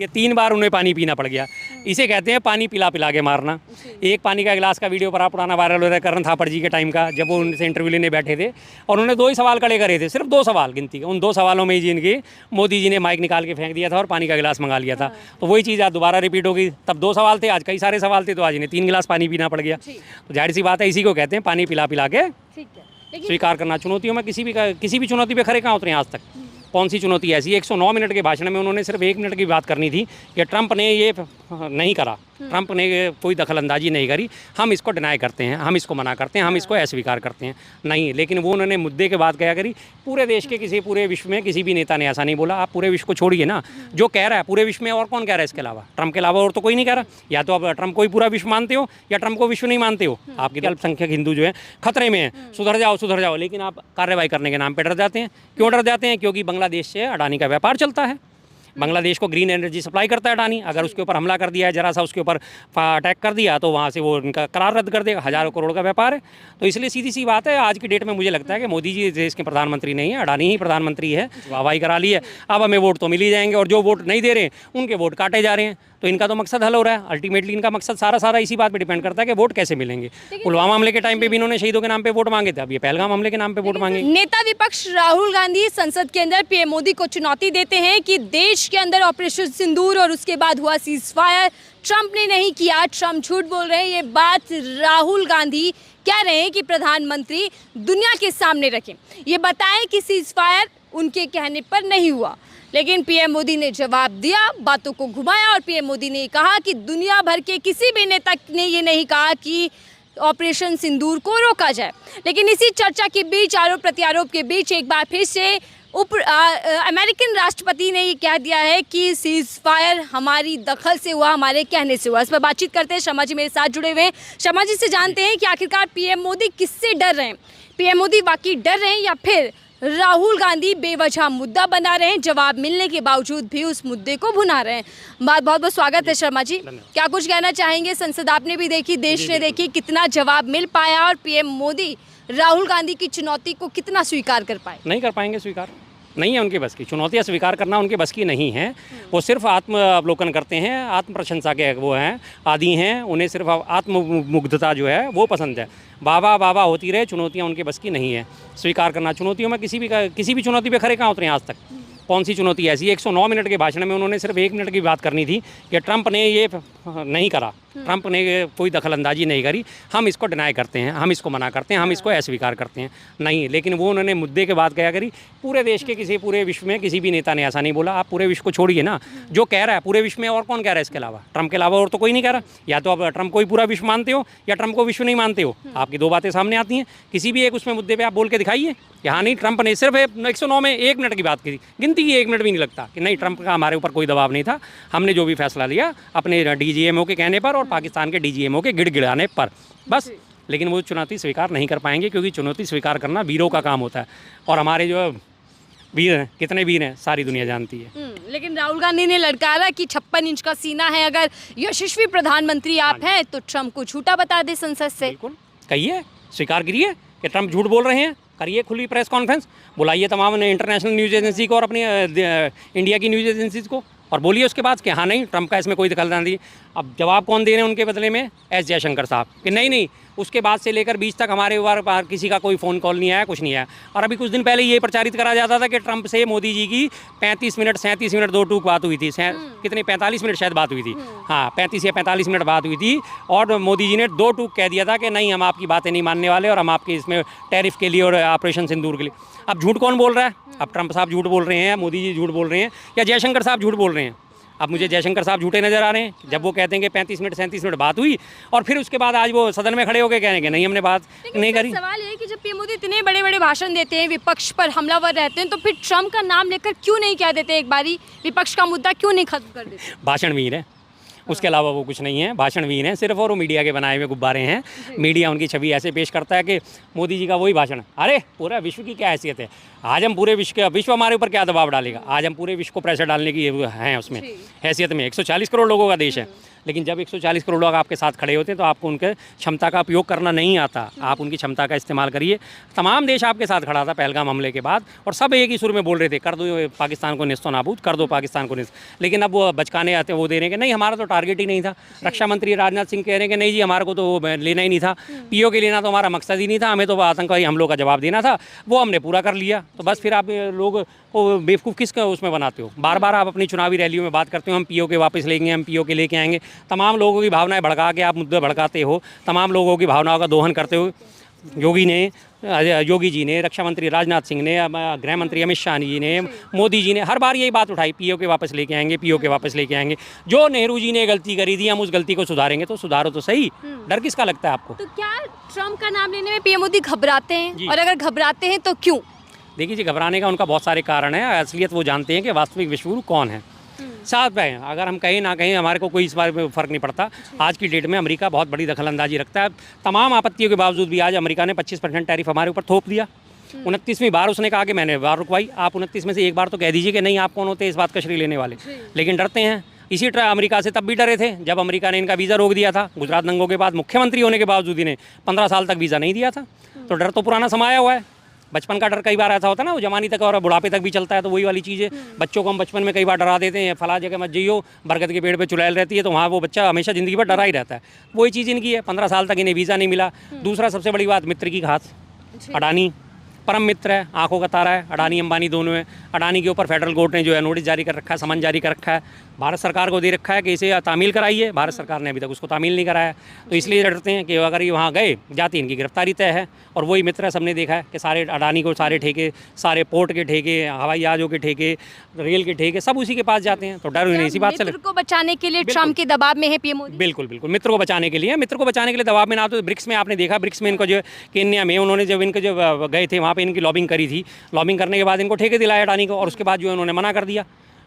ये 3 बार उन्हें पानी पीना पड़ गया। इसे कहते हैं पानी पिला पिला के मारना। एक पानी का गिलास का वीडियो बड़ा पुराना वायरल हो रहा है करण थापड़ जी के टाइम का, जब वो उनसे इंटरव्यू लेने बैठे थे और उन्होंने 2 ही सवाल खड़े करे थे, सिर्फ 2 सवाल गिनती के। उन 2 सवालों में जी इनकी मोदी जी ने माइक निकाल के फेंक दिया था और पानी का गिलास मंगा लिया था। तो वही चीज़ आज दोबारा रिपीट हो गई। तब 2 सवाल थे, आज कई सारे सवाल थे, तो आज इन्हें 3 गिलास पानी पीना पड़ गया। तो जाहिर सी बात है, इसी को कहते हैं पानी पिला पिला के स्वीकार करना। चुनौतियों में किसी भी चुनौती पे खड़े कहाँ उतरे आज तक? कौन सी चुनौती ऐसी है? 109 मिनट के भाषण में उन्होंने सिर्फ 1 मिनट की बात करनी थी कि ट्रंप ने ये नहीं करा, ट्रंप ने कोई दखलंदाजी नहीं करी, हम इसको डिनाई करते हैं, हम इसको मना करते हैं, हम इसको अस्वीकार करते हैं। नहीं, लेकिन वो उन्होंने मुद्दे के बाद क्या करी, पूरे देश के पूरे विश्व में किसी भी नेता ने ऐसा नहीं बोला। आप पूरे विश्व को छोड़िए ना, जो कह रहा है पूरे विश्व में और कौन कह रहा है इसके अलावा? ट्रंप के अलावा और तो कोई नहीं कह रहा। या तो आप ट्रंप को ही पूरा विश्व मानते हो या ट्रंप को विश्व नहीं मानते हो। आपके अल्पसंख्यक हिंदू जो है खतरे में है, सुधर जाओ, लेकिन आप कार्रवाई करने के नाम पर डर जाते हैं। क्यों डर जाते हैं? क्योंकि बांग्लादेश से अडानी का व्यापार चलता है। बांग्लादेश को ग्रीन एनर्जी सप्लाई करता है अडानी। अगर उसके ऊपर हमला कर दिया है, जरा सा उसके ऊपर अटैक कर दिया, तो वहाँ से वो उनका करार रद्द कर देगा। हज़ारों करोड़ का व्यापार है। तो इसलिए सीधी सी बात है, आज की डेट में मुझे लगता है कि मोदी जी देश के प्रधानमंत्री नहीं है, अडानी ही प्रधानमंत्री है। वाहवाही करा ली है, अब हमें वोट तो मिल ही जाएंगे, और जो वोट नहीं दे रहे हैं उनके वोट काटे जा रहे हैं। तो इनका तो मकसद हल हो रहा है। अल्टीमेटली इनका मकसद सारा इसी बात पे डिपेंड करता है कि वोट कैसे मिलेंगे। पुलवामा हमले के टाइम पे भी इन्होंने शहीदों के नाम पे वोट मांगे थे, अब ये पहलगाम हमले के नाम पे वोट मांगे। नेता विपक्ष राहुल गांधी संसद के अंदर पीएम मोदी को चुनौती देते हैं कि देश के अंदर ऑपरेशन सिंदूर और उसके बाद हुआ सीज फायर ट्रंप ने नहीं किया, ट्रंप झूठ बोल रहे हैं। ये बात राहुल गांधी कह रहे हैं कि प्रधानमंत्री दुनिया के सामने रखें, ये बताएं कि सीज फायर उनके कहने पर नहीं हुआ। लेकिन पीएम मोदी ने जवाब दिया, बातों को घुमाया, और पीएम मोदी ने कहा कि दुनिया भर के किसी भी नेता ने ये नहीं कहा कि ऑपरेशन सिंदूर को रोका जाए। लेकिन इसी चर्चा के बीच, आरोप प्रत्यारोप के बीच, एक बार फिर से अमेरिकन राष्ट्रपति ने ये कह दिया है कि सीज फायर हमारी दखल से हुआ, हमारे कहने से हुआ। इस पर बातचीत करते हैं। शर्मा जी मेरे साथ जुड़े हुए हैं। शर्मा जी से जानते हैं कि आखिरकार पीएम मोदी किससे डर रहे हैं? पीएम मोदी वाकई डर रहे हैं या फिर राहुल गांधी बेवजह मुद्दा बना रहे हैं, जवाब मिलने के बावजूद भी उस मुद्दे को भुना रहे हैं? बहुत बहुत स्वागत है शर्मा जी। क्या कुछ कहना चाहेंगे? संसद आपने भी देखी, देश ने देखी, कितना जवाब मिल पाया और पीएम मोदी राहुल गांधी की चुनौती को कितना स्वीकार कर पाए? नहीं कर पाएंगे स्वीकार, नहीं है उनके बस की। चुनौतियाँ स्वीकार करना उनके बस की नहीं है। वो सिर्फ आत्म अवलोकन करते हैं, आत्म प्रशंसा के वो हैं, आदि हैं। उन्हें सिर्फ आत्ममुग्धता जो है वो पसंद है। वाह होती रहे, चुनौतियाँ उनके बस की नहीं है स्वीकार करना। चुनौतियों में किसी भी चुनौती पे खड़े कहाँ उतरे आज तक? कौन सी चुनौती ऐसी है? 109 मिनट के भाषण में उन्होंने सिर्फ 1 मिनट की बात करनी थी कि ट्रंप ने ये नहीं करा, ट्रंप ने कोई दखलंदाजी नहीं करी, हम इसको डिनाई करते हैं, हम इसको मना करते हैं, हम इसको अस्वीकार करते हैं। नहीं, लेकिन वो उन्होंने मुद्दे के बाद क्या करी, पूरे देश के पूरे विश्व में किसी भी नेता ने ऐसा नहीं बोला। आप पूरे विश्व को छोड़िए ना, जो कह रहा है पूरे विश्व में और कौन कह रहा है इसके अलावा? ट्रंप के अलावा और तो कोई नहीं कह रहा। या तो आप ट्रंप को ही पूरा विश्व मानते हो या ट्रंप को विश्व नहीं मानते हो। आपकी 2 बातें सामने आती हैं। किसी भी एक उसमें मुद्दे पर आप बोल के दिखाइए कि हाँ नहीं, ट्रंप ने सिर्फ 109 में 1 मिनट की बात की, गिनती की 1 मिनट भी नहीं लगता कि नहीं, ट्रंप का हमारे ऊपर कोई दबाव नहीं था, हमने जो भी फैसला लिया अपने DGMO के कहने पर और पाकिस्तान के DGMO के गिड़गिड़ाने पर, बस। लेकिन वो चुनौती स्वीकार नहीं कर पाएंगे, क्योंकि चुनौती स्वीकार करना वीरों का काम होता है। और हमारे जो वीर हैं, कितने वीर हैं, सारी दुनिया जानती है। लेकिन राहुल गांधी ने ललकारा कि 56 इंच का सीना है, अगर यशस्वी प्रधानमंत्री आप हैं तो ट्रंप को झूठा बता दे संसद से। बिल्कुल कहिए, स्वीकार करिए कि ट्रंप झूठ बोल रहे हैं, करिए खुली प्रेस कॉन्फ्रेंस, बुलाइए तमाम इंटरनेशनल न्यूज़ एजेंसी को और अपनी इंडिया की न्यूज़ एजेंसीज को, और बोलिए उसके बाद कि हाँ नहीं, ट्रंप का इसमें कोई दखलंदाजी। अब जवाब कौन दे रहे हैं उनके बदले में? एस जयशंकर साहब कि नहीं, उसके बाद से लेकर बीच तक हमारे ऊपर किसी का कोई फ़ोन कॉल नहीं आया, कुछ नहीं आया। और अभी कुछ दिन पहले ये प्रचारित करा जाता था कि ट्रंप से मोदी जी की 35 मिनट 37 मिनट 2 टूक बात हुई थी, कितने 45 मिनट शायद बात हुई थी, हाँ 35 या 45 मिनट बात हुई थी, और मोदी जी ने 2 टूक कह दिया था कि नहीं, हम आपकी बातें नहीं मानने वाले और हम आपके इसमें टैरिफ के लिए और ऑपरेशन सिंदूर के लिए। अब झूठ कौन बोल रहा है? अब ट्रंप साहब झूठ बोल रहे हैं, मोदी जी झूठ बोल रहे हैं, या जयशंकर साहब झूठ बोल रहे हैं? अब मुझे जयशंकर साहब झूठे नज़र आ रहे हैं जब वो कहते हैं कि 35 मिनट 37 मिनट बात हुई, और फिर उसके बाद आज वो सदन में खड़े होकर कह रहे हैं नहीं, हमने बात नहीं करी। सवाल ये है कि जब पीएम मोदी इतने बड़े बड़े भाषण देते हैं, विपक्ष पर हमलावर रहते हैं, तो फिर ट्रंप का नाम लेकर क्यों नहीं कह देते? एक बारी विपक्ष का मुद्दा क्यों नहीं खत्म कर देते? भाषणवीर है, उसके अलावा वो कुछ नहीं है। भाषणवीर हैं सिर्फ, और वो मीडिया के बनाए हुए गुब्बारे हैं। मीडिया उनकी छवि ऐसे पेश करता है कि मोदी जी का वही भाषण, अरे पूरा विश्व की क्या हैसियत है, आज हम पूरे विश्व हमारे ऊपर क्या दबाव डालेगा, आज हम पूरे विश्व को प्रेशर डालने की हैं उसमें हैसियत में। 140 करोड़ लोगों का देश है, लेकिन जब 140 करोड़ लोग आपके साथ खड़े होते हैं तो आपको उनके क्षमता का उपयोग करना नहीं आता। आप उनकी क्षमता का इस्तेमाल करिए। तमाम देश आपके साथ खड़ा था पहलगाम हमले के बाद, और सब एक ही सुर में बोल रहे थे कर दो पाकिस्तान को नेस्तो नाबूद, कर दो पाकिस्तान को नेस्त। लेकिन अब वो बचकाने आते हैं, वो दे रहे हैं कि नहीं हमारा तो टारगेट ही नहीं था। रक्षा मंत्री राजनाथ सिंह कह रहे हैं कि नहीं जी हमारे को तो वो लेना ही नहीं था, पीओके लेना तो हमारा मकसद ही नहीं था, हमें तो आतंकवादी हमलों का जवाब देना था, वो हमने पूरा कर लिया। तो बस फिर आप लोग को बेवकूफ़ किसका उसमें बनाते हो? बार बार आप अपनी चुनावी रैलियों में बात करते हो हम पीओके वापस लेंगे, हम पीओके लेके आएंगे। तमाम लोगों की भावनाएं भड़का के आप मुद्दे भड़काते हो, तमाम लोगों की भावनाओं का दोहन करते हो। योगी जी ने, रक्षा मंत्री राजनाथ सिंह ने, गृह मंत्री अमित शाह जी ने, मोदी जी ने हर बार यही बात उठाई, पीओके वापस लेके आएंगे, पीओके वापस लेके आएंगे। जो नेहरू जी ने गलती करी थी हम उस गलती को सुधारेंगे, तो सुधारो तो सही। डर किसका लगता है आपको? तो क्या ट्रम्प का नाम लेने में पीएम मोदी घबराते हैं, और अगर घबराते हैं तो क्यों? देखिए जी, घबराने का उनका बहुत सारे कारण है। असलियत वो जानते हैं कि वास्तविक विश्वगुरु कौन है। साथ में अगर हम कहीं ना कहीं हमारे को कोई इस बारे में फ़र्क नहीं पड़ता। आज की डेट में अमेरिका बहुत बड़ी दखलंदाजी रखता है। तमाम आपत्तियों के बावजूद भी आज अमेरिका ने 25% टैरिफ हमारे ऊपर थोप दिया। 29वीं बार उसने कहा कि मैंने बार रुकवाई। आप 29 में से एक बार तो कह दीजिए कि नहीं आप कौन होते इस बात का श्रेय लेने वाले। लेकिन डरते हैं। इसी अमेरिका से तब भी डरे थे जब अमेरिका ने इनका वीज़ा रोक दिया था। गुजरात दंगों के बाद मुख्यमंत्री होने के बावजूद इन्हें 15 साल तक वीज़ा नहीं दिया था। तो डर तो पुराना समाया हुआ है। बचपन का डर कई बार ऐसा होता है ना, वो जवानी तक और बुढ़ापे तक भी चलता है। तो वही वाली चीज़ है। बच्चों को हम बचपन में कई बार डरा देते हैं, फला जगह मत जाइयो, बरगद के पेड़ पे चुड़ैल रहती है, तो वहाँ वो बच्चा हमेशा ज़िंदगी भर डरा ही रहता है। वही चीज़ इनकी है। 15 साल तक इन्हें वीज़ा नहीं मिला। दूसरा सबसे बड़ी बात, मित्र की घात। अडानी परम मित्र है, आंखों का तारा है। अडानी अंबानी दोनों हैं। अडानी के ऊपर फेडरल कोर्ट ने जो है नोटिस जारी कर रखा है, समन जारी कर रखा है। भारत सरकार को दे रखा है कि इसे तामील कराइए। भारत सरकार ने अभी तक उसको तामील नहीं कराया। तो इसलिए डरते हैं कि अगर ये वहाँ गए जाती इनकी गिरफ्तारी तय है। और वही मित्र है, सबने देखा है कि सारे अडानी को सारे ठेके, सारे पोर्ट के ठेके, हवाई जहाज़ों के ठेके, रेल के ठेके सब उसी के पास जाते हैं। तो डर उन्हें इसी बात से मित्र को बचाने के लिए ट्रम्प के दबाव में है पीएम मोदी। बिल्कुल बिल्कुल, मित्र को बचाने के लिए, मित्र को बचाने के लिए दबाव में ना। तो ब्रिक्स में आपने देखा, ब्रिक्स में इनको जो केन्या में उन्होंने जब इनके जब गए थे वहाँ पे इनकी लॉबिंग करी थी। लॉबिंग करने के बाद इनको ठेके दिलाया अडानी को, और उसके बाद जो है उन्होंने मना कर दिया,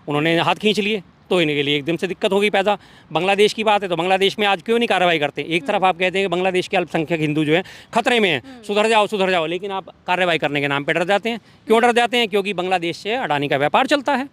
उन्होंने हाथ खींच लिए। तो इनके लिए एकदम से दिक्कत हो गई पैदा। बांग्लादेश की बात है तो बांग्लादेश में आज क्यों नहीं कार्रवाई करते? एक तरफ आप कहते हैं कि बांग्लादेश के अल्पसंख्यक हिंदू जो है खतरे में हैं, सुधर जाओ, लेकिन आप कार्रवाई करने के नाम पे डर जाते हैं। क्यों डर जाते हैं? क्योंकि बांग्लादेश से अडानी का व्यापार चलता है।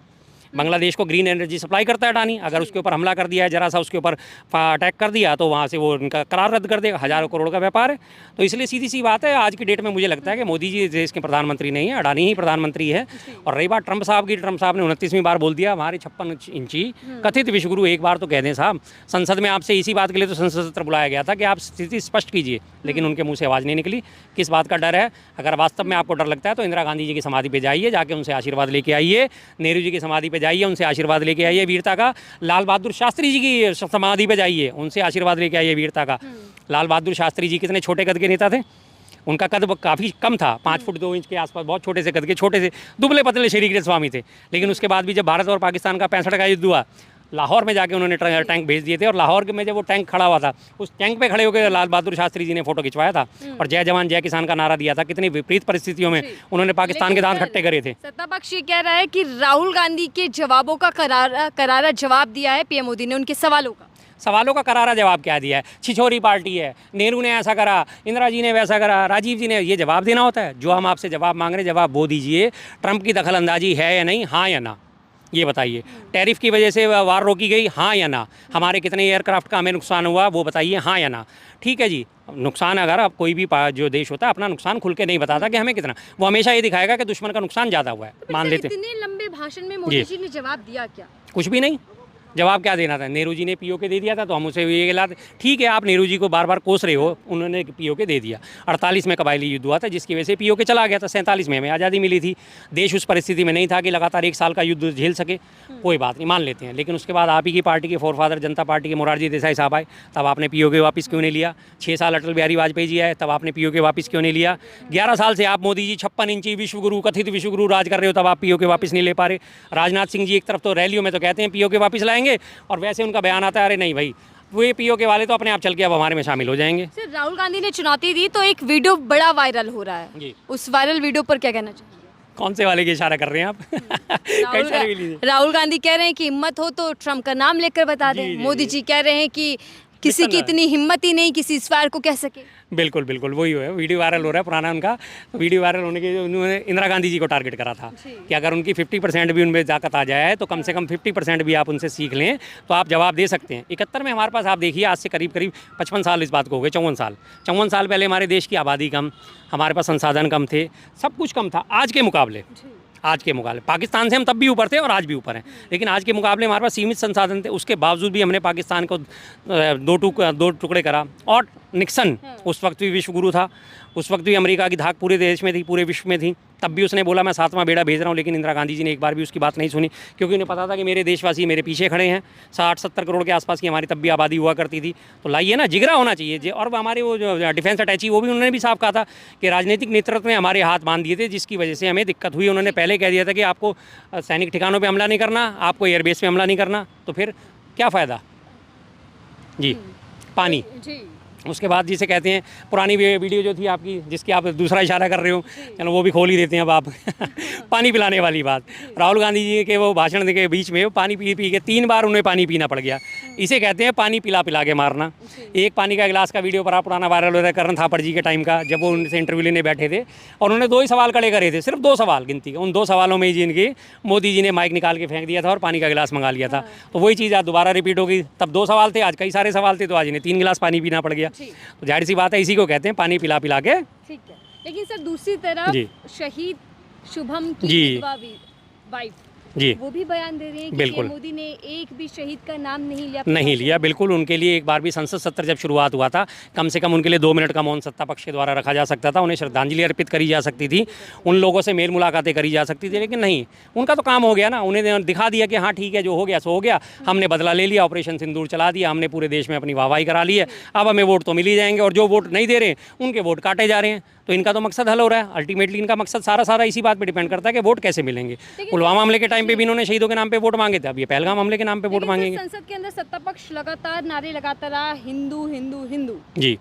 बांग्लादेश को ग्रीन एनर्जी सप्लाई करता है अडानी। अगर उसके ऊपर हमला कर दिया है, जरा सा उसके ऊपर अटैक कर दिया, तो वहाँ से वो उनका करार रद्द कर देगा। हज़ारों करोड़ का व्यापार है। तो इसलिए सीधी सी बात है, आज की डेट में मुझे लगता है कि मोदी जी देश के प्रधानमंत्री नहीं है, अडानी ही प्रधानमंत्री है। और रही बात ट्रम्प साहब की, ट्रम्प साहब ने 29वीं बार बोल दिया हमारे 56 इंची कथित विश्वगुरु। एक बार तो कह दें साहब, संसद में आपसे इसी बात के लिए तो संसद सत्र बुलाया गया था कि आप स्थिति स्पष्ट कीजिए, लेकिन उनके मुँह से आवाज़ नहीं निकली। किस बात का डर है? अगर वास्तव में आपको डर लगता है तो इंदिरा गांधी जी की समाधि पर जाइए, जाके उनसे आशीर्वाद लेके आइए। नेहरू जी की समाधि पर जाइए, उनसे आशीर्वाद लेके आइए वीरता का। लाल बहादुर शास्त्री जी की समाधि पे जाइए, उनसे आशीर्वाद लेके आइए वीरता का। लाल बहादुर शास्त्री जी कितने छोटे कद के नेता थे। उनका कद काफ़ी कम था, 5 फुट 2 इंच के आसपास, बहुत छोटे से कद के, छोटे से दुबले पतले शरीर के स्वामी थे। लेकिन उसके बाद भी जब भारत और पाकिस्तान का 65 का युद्ध हुआ, लाहौर में जाके उन्होंने टैंक भेज दिए थे। और लाहौर में जब वो टैंक खड़ा हुआ था, उस टैंक पे खड़े होकर लाल बहादुर शास्त्री जी ने फोटो खिंचवाया था और जय जवान जय किसान का नारा दिया था। कितनी विपरीत परिस्थितियों में उन्होंने पाकिस्तान के दांत खट्टे करे थे। सत्ता पक्ष ये कह रहा है कि राहुल गांधी के जवाबों का करारा जवाब दिया है पीएम मोदी ने उनके सवालों का करारा जवाब क्या दिया है? छिछोरी पार्टी है, नेहरू ने ऐसा करा, इंदिरा जी ने वैसा करा, राजीव जी ने, ये जवाब देना होता है? जो हम आपसे जवाब मांग रहे हैं, जवाब वो दीजिए। ट्रंप की दखलंदाजी है या नहीं, हाँ या ना, ये बताइए। टैरिफ की वजह से वार रोकी गई, हाँ या ना? हमारे कितने एयरक्राफ्ट का हमें नुकसान हुआ, वो बताइए, हाँ या ना? ठीक है जी, नुकसान अगर आप कोई भी जो देश होता है अपना नुकसान खुल के नहीं बताता कि हमें कितना, वो हमेशा ये दिखाएगा कि दुश्मन का नुकसान ज़्यादा हुआ है। मान लेते हैं। इतने लंबे भाषण में मोदी जी ने जवाब दिया क्या? कुछ भी नहीं। जवाब क्या देना था? नेहरू जी ने पीओके दे दिया था, तो हम उसे ये गिलाते। ठीक है, आप नेहरू जी को बार बार कोस रहे हो, उन्होंने पीओके दे दिया। 48 में कबायली युद्ध हुआ था, जिसकी वजह से पीओके चला गया था। 47 में हमें आज़ादी मिली थी। देश उस परिस्थिति में नहीं था कि लगातार 1 साल का युद्ध झेल सके। कोई बात नहीं, मान लेते हैं। लेकिन उसके बाद आप ही की पार्टी के फोरफादर जनता पार्टी के मोरारजी देसाई साहब आए, तब आपने पीओके वापस क्यों नहीं लिया? 6 साल अटल बिहारी वाजपेयी जी आए, तब आपने पीओके वापस क्यों नहीं लिया? 11 साल से आप मोदी जी 56 इंची विश्वगुरु, कथित विश्वगुरु राज कर रहे हो, तब आप पीओके वापस नहीं ले पा रहे। राजनाथ सिंह जी एक तरफ तो रैलियों में तो कहते हैं पीओके वापस लाएंगे, और वैसे उनका बयान आता है अरे नहीं भाई, वो ये पीओके वाले तो अपने आप चल के अब हमारे में शामिल हो जाएंगे। सर, राहुल गांधी ने चुनौती दी तो एक वीडियो बड़ा वायरल हो रहा है जी। उस वायरल वीडियो पर क्या कहना चाहिए? कौन से वाले की इशारा कर रहे हैं आप? राहुल गांधी कह रहे हैं कि हिम्मत हो तो ट्रम्प का नाम लेकर बता दें। मोदी जी कह रहे हैं कि किसी की इतनी हिम्मत ही नहीं कि सीज़फायर को कह सके। बिल्कुल बिल्कुल वही है, वीडियो वायरल हो रहा है पुराना उनका। वीडियो वायरल होने के उन्होंने इंदिरा गांधी जी को टारगेट करा था कि अगर उनकी 50% भी उनमें ताकत आ जाए तो कम से कम 50% भी आप उनसे सीख लें तो आप जवाब दे सकते हैं। 71 में हमारे पास आप देखिए आज से करीब 55 साल इस बात को हो गए, 54 साल पहले हमारे देश की आबादी कम, हमारे पास संसाधन कम थे, सब कुछ कम था आज के मुकाबले। पाकिस्तान से हम तब भी ऊपर थे और आज भी ऊपर हैं, लेकिन आज के मुकाबले हमारे पास सीमित संसाधन थे। उसके बावजूद भी हमने पाकिस्तान को दो टुकड़े करा। और निक्सन उस वक्त भी विश्व गुरु था, उस वक्त भी अमेरिका की धाक पूरे देश में थी, पूरे विश्व में थी, तब भी उसने बोला मैं 7वां बेड़ा भेज रहा हूँ, लेकिन इंदिरा गांधी जी ने एक बार भी उसकी बात नहीं सुनी, क्योंकि उन्हें पता था कि मेरे देशवासी मेरे पीछे खड़े हैं। 60-70 करोड़ के आसपास की हमारी तब भी आबादी हुआ करती थी। तो लाइए ना, जिगरा होना चाहिए। और हमारे वो जो डिफेंस अटैची वो भी उन्होंने भी साफ कहा था कि राजनीतिक नेतृत्व में हमारे हाथ बांध दिए थे, जिसकी वजह से हमें दिक्कत हुई। उन्होंने पहले कह दिया था कि आपको सैनिक ठिकानों पर हमला नहीं करना, आपको एयरबेस पर हमला नहीं करना, तो फिर क्या फ़ायदा जी। पानी, उसके बाद जिसे कहते हैं पुरानी वीडियो जो थी आपकी, जिसकी आप दूसरा इशारा कर रहे हो, चलो वो भी खोल ही देते हैं अब आप पानी पिलाने वाली बात। राहुल गांधी जी के वो भाषण के बीच में पानी पी के 3 बार उन्हें पानी पीना पड़ गया। इसे कहते हैं पानी पिला के मारना। एक पानी का गिलास का वीडियो पर पुराना वायरल हो रहा है करण थापड़ जी के टाइम का, जब वो उनसे इंटरव्यू लेने बैठे थे और उन्होंने 2 ही सवाल खड़े करे थे, सिर्फ 2 सवाल गिनती के। उन 2 सवालों में जी इनकी मोदी जी ने माइक निकाल के फेंक दिया था और पानी का गिलास मंगा लिया था। तो वही चीज़ आज दोबारा रिपीट होगी। तब 2 सवाल थे, आज कई सारे सवाल थे, तो आज इन्हें 3 गिलास पानी पीना पड़ गया। तो जाहिर सी बात है, इसी को कहते हैं पानी पिला के। ठीक है, लेकिन सर दूसरी तरफ शहीद शुभम की वाइफ जी वो भी बयान दे रही है कि बिल्कुल मोदी ने एक भी शहीद का नाम नहीं लिया। बिल्कुल, उनके लिए एक बार भी संसद सत्र जब शुरुआत हुआ था, कम से कम उनके लिए 2 मिनट का मौन सत्ता पक्ष के द्वारा रखा जा सकता था, उन्हें श्रद्धांजलि अर्पित करी जा सकती थी, उन लोगों से मेल मुलाकातें करी जा सकती थी, लेकिन नहीं, उनका तो काम हो गया ना। उन्हें दिखा दिया कि हाँ ठीक है, जो हो गया सो हो गया, हमने बदला ले लिया, ऑपरेशन सिंदूर चला दिया, हमने पूरे देश में अपनी वाहवाही करा ली है, अब हमें वोट तो मिल ही जाएंगे, और जो वोट नहीं दे रहे उनके वोट काटे जा रहे हैं। तो इनका तो मकसद हल हो रहा है। अल्टीमेटली इनका मकसद सारा इसी बात पे डिपेंड करता है कि वोट कैसे मिलेंगे। पुलवामा हमले के टाइम पे भी इन्होंने शहीदों के नाम पे वोट मांगे थे, अब ये पहलगाम हमले के नाम पे वोट मांगेंगे। संसद के अंदर सत्ता पक्ष लगातार नारे लगाता रहा, हिंदू हिंदू हिंदू। जी,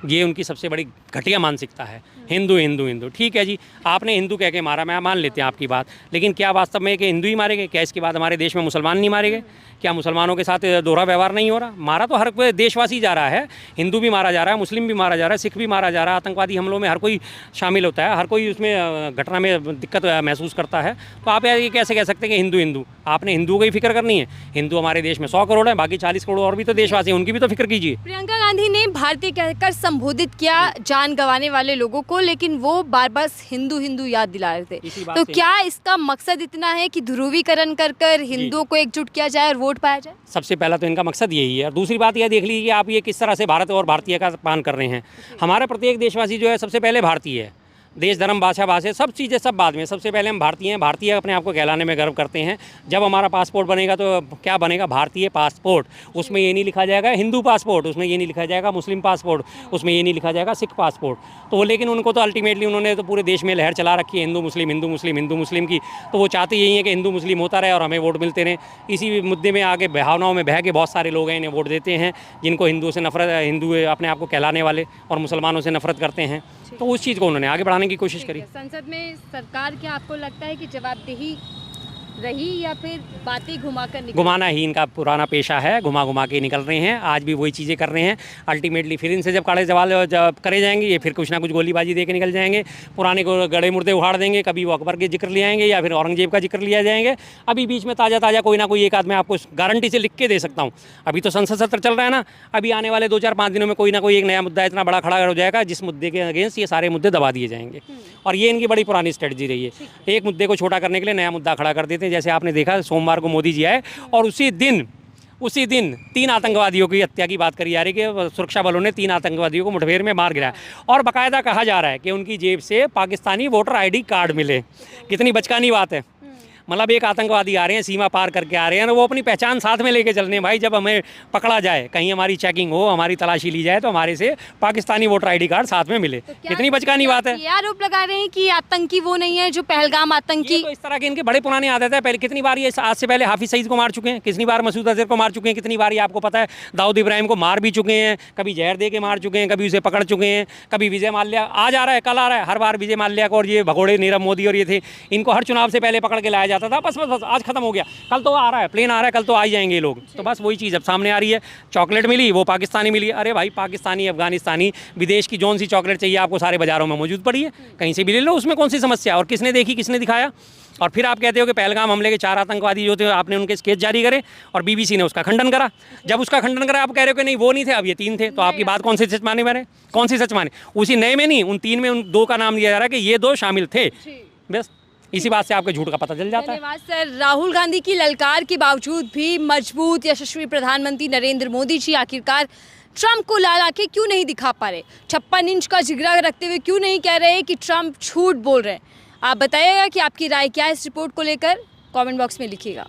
ये उनकी सबसे बड़ी घटिया मानसिकता है, हिंदू हिंदू हिंदू। ठीक है जी, आपने हिंदू कह के मारा, मैं मान लेते हैं आपकी बात, लेकिन क्या वास्तव में कि हिंदू ही मारे गए? क्या इसके बाद हमारे देश में मुसलमान नहीं मारे गए? क्या मुसलमानों के साथ दोहरा व्यवहार नहीं हो रहा? मारा तो हर कोई देशवासी जा रहा है, हिंदू भी मारा जा रहा है, मुस्लिम भी मारा जा रहा है, सिख भी मारा जा रहा है। आतंकवादी हमलों में हर कोई शामिल होता है, हर कोई उसमें घटना में दिक्कत महसूस करता है। तो आप ये कैसे कह सकते हैं कि हिंदू हिंदू? आपने हिंदुओं की फिक्र करनी है। हिंदू हमारे देश में 100 करोड़ है, बाकी 40 करोड़ और भी तो देशवासी हैं, उनकी भी तो फिक्र कीजिए। प्रियंका गांधी ने भारतीय कहकर संबोधित किया जान गंवाने वाले लोगों को, लेकिन वो बार बार हिंदू हिंदू याद दिला रहे थे। तो क्या इसका मकसद इतना है कि ध्रुवीकरण कर हिंदुओं को एकजुट किया जाए और वोट पाया जाए? सबसे पहला तो इनका मकसद यही है। और दूसरी बात यह देख लीजिए आप ये किस तरह से भारत और भारतीय का पान कर रहे हैं। हमारा प्रत्येक देशवासी जो है सबसे पहले भारतीय है। देश धर्म भाषा सब चीज़ें सब बाद में, सबसे पहले हम भारतीय हैं। भारतीय अपने आप को कहलाने में गर्व करते हैं। जब हमारा पासपोर्ट बनेगा तो क्या बनेगा? भारतीय पासपोर्ट। उसमें ये नहीं लिखा जाएगा हिंदू पासपोर्ट, उसमें ये नहीं लिखा जाएगा मुस्लिम पासपोर्ट, उसमें ये नहीं लिखा जाएगा सिख पासपोर्ट। तो लेकिन उनको तो अल्टीमेटली उन्होंने तो पूरे देश में लहर चला रखी है हिंदू मुस्लिम हिंदू मुस्लिम हिंदू मुस्लिम की। तो वो चाहते यही है कि हिंदू मुस्लिम होता रहे और हमें वोट मिलते रहे। इसी मुद्दे में आगे भावनाओं में बह के बहुत सारे लोग हैं, इन्हें वोट देते हैं, जिनको हिंदुओं से नफरत, हिंदू अपने आप को कहलाने वाले और मुसलमानों से नफरत करते हैं। तो उस चीज़ को उन्होंने आगे बढ़ाने की कोशिश करी। संसद में सरकार क्या आपको लगता है कि जवाबदेही रही या फिर बातें घुमाना ही इनका पुराना पेशा है? घुमा के निकल रहे हैं, आज भी वही चीज़ें कर रहे हैं। अल्टीमेटली फिर इनसे जब कड़े सवाल जब करे जाएंगे, ये फिर कुछ ना कुछ गोलीबाजी दे के निकल जाएंगे, पुराने को गड़े मुर्दे उखाड़ देंगे, कभी वो अकबर के जिक्र ले आएंगे या फिर औरंगजेब का जिक्र लिया जाएंगे। अभी बीच में ताज़ा कोई ना कोई एक आदमी आपको गारंटी से लिख के दे सकता हूँ। अभी तो संसद सत्र चल रहा है ना, अभी आने वाले 2-4-5 दिनों में कोई ना कोई एक नया मुद्दा इतना बड़ा खड़ा हो जाएगा जिस मुद्दे के अगेंस्ट ये सारे मुद्दे दबा दिए जाएंगे। और ये इनकी बड़ी पुरानी स्ट्रेटजी रही है। एक मुद्दे को छोटा करने के लिए नया मुद्दा खड़ा कर देते हैं। जैसे आपने देखा सोमवार को मोदी जी आए और उसी दिन 3 आतंकवादियों की हत्या की बात करी जा रही है कि सुरक्षा बलों ने 3 आतंकवादियों को मुठभेड़ में मार गिराया। और बाकायदा कहा जा रहा है कि उनकी जेब से पाकिस्तानी वोटर आईडी कार्ड मिले। कितनी बचकानी बात है। मतलब एक आतंकवादी आ रहे हैं, सीमा पार करके आ रहे हैं, वो अपनी पहचान साथ में लेके चलने। भाई जब हमें पकड़ा जाए, कहीं हमारी चेकिंग हो, हमारी तलाशी ली जाए, तो हमारे से पाकिस्तानी वोटर आईडी कार्ड साथ में मिले। कितनी बचकानी बात है। ये आरोप लगा रहे हैं कि आतंकी वो नहीं है जो पहलगाम आतंकी। तो इस तरह के इनके बड़े पुरानी आदत है। पहले कितनी बार ये आज से पहले हाफिज सईद को मार चुके हैं, कितनी बार मसूद अजहर को मार चुके हैं, कितनी बार ये आपको पता है दाऊद इब्राहिम को मार भी चुके हैं, कभी जहर दे के मार चुके हैं, कभी उसे पकड़ चुके हैं, कभी विजय माल्या आज आ रहा है, कल आ रहा है, हर बार विजय माल्या को और ये भगोड़े नीरव मोदी और ये थे, इनको हर चुनाव से पहले पकड़ के लाया जाता था, बस बस बस आज खत्म हो गया, कल तो आ रहा है प्लेन, आ रहा है कल तो आ ही जाएंगे ये लोग। तो बस वही चीज़ अब सामने आ रही है। चॉकलेट मिली वो पाकिस्तानी मिली, अरे भाई पाकिस्तानी अफगानिस्तानी विदेश की जौन सी चॉकलेट चाहिए आपको सारे बाज़ारों में मौजूद पड़ी है, कहीं से भी ले लो, उसमें कौन सी समस्या। और किसने देखी, किसने दिखाया? और फिर आप कहते हो कि पहलगाम हमले के 4 आतंकवादी जो थे आपने उनके स्केच जारी करे और बीबीसी ने उसका खंडन करा। जब उसका खंडन करा आप कह रहे हो कि नहीं वो नहीं थे, अब ये 3 थे, तो आपकी बात कौन सी सच माने मैंने, कौन सी सच माने? उसी नए में नहीं, उन 3 में उन 2 का नाम दिया जा रहा है कि ये 2 शामिल थे। बस इसी बात से आपके झूठ का पता चल जाता है। धन्यवाद सर। राहुल गांधी की ललकार के बावजूद भी मजबूत यशस्वी प्रधानमंत्री नरेंद्र मोदी जी आखिरकार ट्रंप को लाल आंखें क्यों नहीं दिखा पा रहे? 56 इंच का जिगरा रखते हुए क्यों नहीं कह रहे कि ट्रंप झूठ बोल रहे हैं? आप बताइएगा कि आपकी राय क्या है इस रिपोर्ट को लेकर, कमेंट बॉक्स में लिखिएगा।